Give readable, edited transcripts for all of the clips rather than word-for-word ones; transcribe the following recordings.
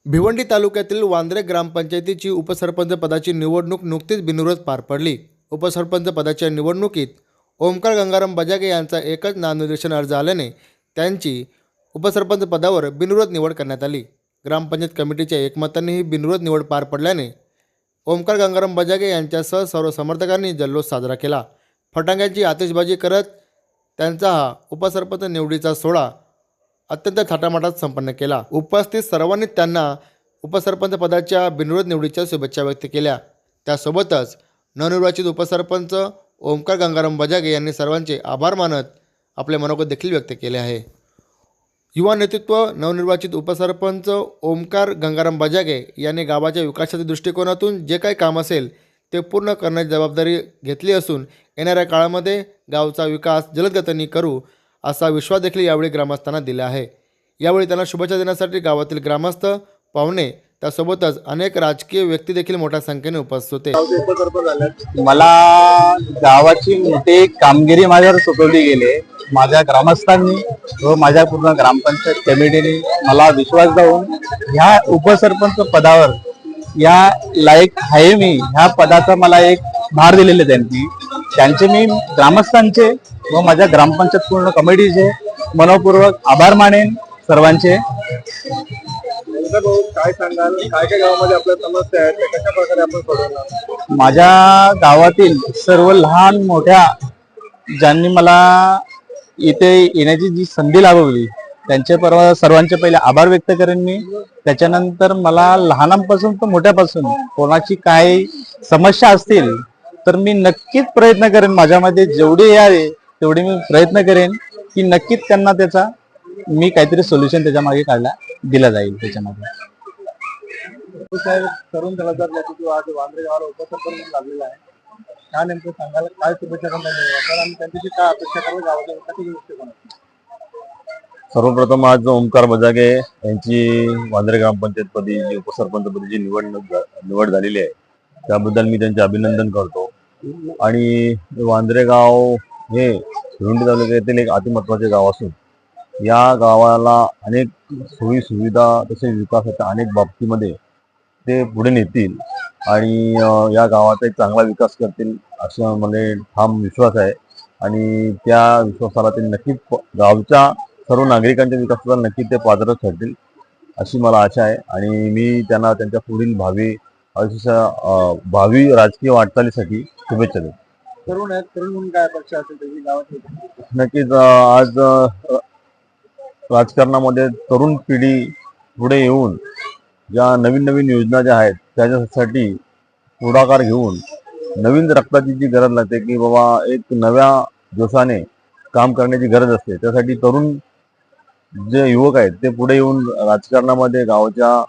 भिवंडी तालुक्यातील वांद्रे ग्रामपंचायतीची उपसरपंच पदाची निवडणूक नुकतीच बिनविरोध पार पडली। उपसरपंच पदाच्या निवडणुकीत ओमकार गंगाराम बजागे यांचा एकच नामनिर्देशन अर्ज आल्याने त्यांची उपसरपंच पदावर बिनविरोध निवड करण्यात आली। ग्रामपंचायत कमिटीच्या एकमताने ही बिनविरोध निवड पार पडल्याने ओमकार गंगाराम बजागे यांच्यासह सर्व समर्थकांनी जल्लोष साजरा केला। फटाक्यांची आतिषबाजी करत त्यांचा हा उपसरपंच निवडीचा सोहळा अत्यंत थाटामाटात संपन्न केला। उपस्थित सर्वांनी त्यांना उपसरपंच पदाच्या बिनविरोध निवडीच्या शुभेच्छा व्यक्त केल्या। त्यासोबतच नवनिर्वाचित उपसरपंच ओमकार गंगाराम बजागे यांनी सर्वांचे आभार मानत आपले मनोगत देखील व्यक्त केले आहे। युवा नेतृत्व नवनिर्वाचित उपसरपंच ओमकार गंगाराम बजागे यांनी गावाच्या विकासाच्या दृष्टिकोनातून जे काही काम असेल ते पूर्ण करण्याची जबाबदारी घेतली असून येणाऱ्या काळामध्ये गावचा विकास जलद गतीने करू असा विश्वास देखील यावेळी ग्रामस्थांना दिला आहे। यावेळी त्यांना शुभेच्छा देण्यासाठी गावातील ग्रामस्थ, पाहुणे त्यासोबतच अनेक राजकीय व्यक्ती देखील मोठ्या संख्येने उपस्थित होते। मला गावाची मोठी कामगिरी माझ्यावर सोपवली गेली। माझ्या ग्रामस्थांनी व माझ्या पूर्ण ग्रामपंचायत कमिटीने मला विश्वास देऊन ह्या उपसरपंच पदावर या लायक आहे मी, ह्या पदाचा मला एक भार दिलेले त्यांचे मी ग्रामस्थांचे व माझ्या ग्रामपंचायत पूर्ण कमिटीचे मनपूर्वक आभार मानेन सर्वांचे। काय सांगाल, काय गावामध्ये आपल्या समस्या आहेत कशा प्रकारे आपण सोडवणार? माझ्या गावातील सर्व लहान मोठ्या ज्यांनी मला इथे येण्याची जी संधी लाभवली त्यांचे सर्वांचे पहिले आभार व्यक्त करेन मी। त्याच्यानंतर मला लहानांपासून तर मोठ्यापासून कोणाची काही समस्या असतील तर मी नक्कीच प्रयत्न करेन, माझ्यामध्ये जेवढे आहे तेवढे मी प्रयत्न करेन की नक्कीच त्यांना त्याचा मी काहीतरी सोल्युशन त्याच्या मागे काढला दिला जाईल। त्याच्यामध्ये तरुण जबाबदार नेतृत्व आज वांद्रे गावाला उपसरपंच लागलेला आहे, काय नेमकं सांगाल, काय शुभेच्छा करणार आणि त्यांची काय अपेक्षा करावी गावाच्या विकासाच्या दृष्टिकोनातून? सर्वप्रथम आज ओमकार बजागे यांची वांद्रे ग्रामपंचायतपदी जी उपसरपंचपदीची निवड झालेली आहे त्याबद्दल मी त्यांचे अभिनंदन करतो। आणि वांद्रे गाव हे भिवंडी तालुक्यातील एक अतिमहत्वाचे गाव असून या गावाला अनेक सोयी सुविधा तसेच विकासाच्या अनेक बाबतीमध्ये ते पुढे नेतील आणि या गावाचा एक चांगला विकास करतील असा मला ठाम विश्वास आहे। आणि त्या विश्वासाला ते नक्कीच गावच्या सर्व नागरिकांच्या विकासाला नक्की ते पात्र ठरतील अशी मला आशा आहे। आणि मी त्यांना त्यांच्या पुढील भावी राजकीय वाटचालीसाठी शुभेच्छा देतो। तरुण आहेत, तरुण म्हणून काय अपेक्षा असेल त्याची गावात? नक्कीच आज राजकारणामध्ये तरुण पिढी पुढे येऊन ज्या नवीन नवीन योजना ज्या आहेत त्याच्यासाठी पुढाकार घेऊन नवीन रक्ताची जी गरज लागते की बाबा एक नव्या जोशाने काम करण्याची गरज असते, त्यासाठी तरुण जे युवक आहेत ते पुढे येऊन राजकारणामध्ये गावाच्या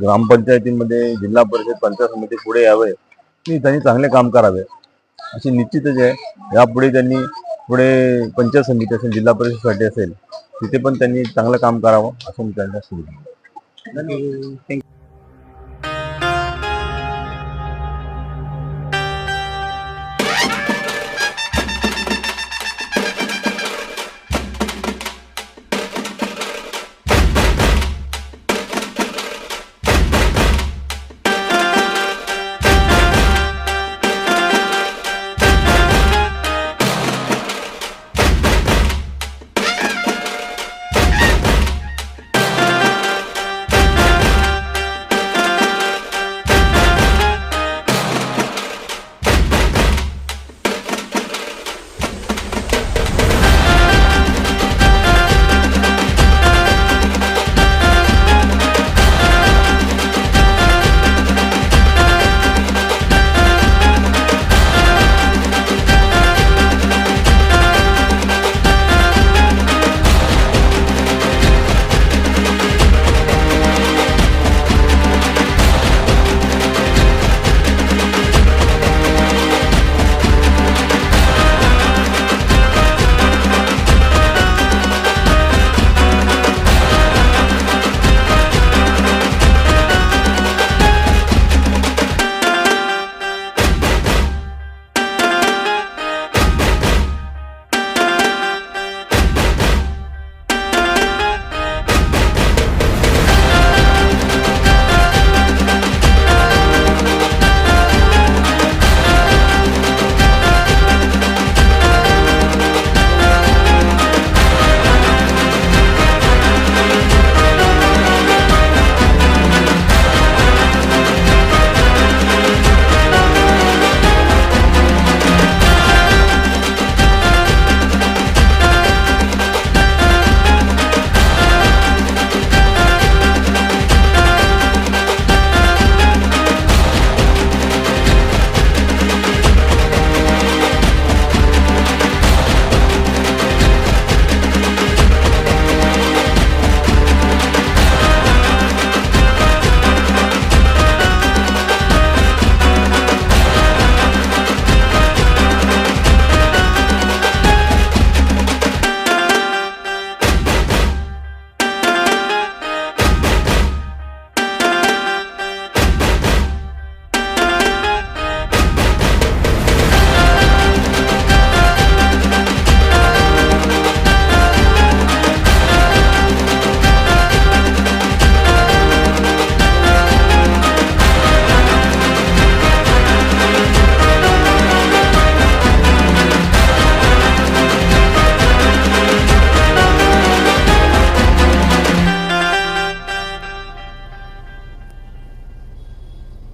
ग्रामपंचायतीमध्ये जिल्हा परिषद पंचायत समिती पुढे यावे आणि त्यांनी चांगले काम करावे अशी निश्चितच आहे। यापुढे त्यांनी पुढे पंचायत समिती असेल, जिल्हा परिषदसाठी असेल, तिथे पण त्यांनी चांगलं काम करावं असं मी त्यांना सांगितलं। धन्यवाद।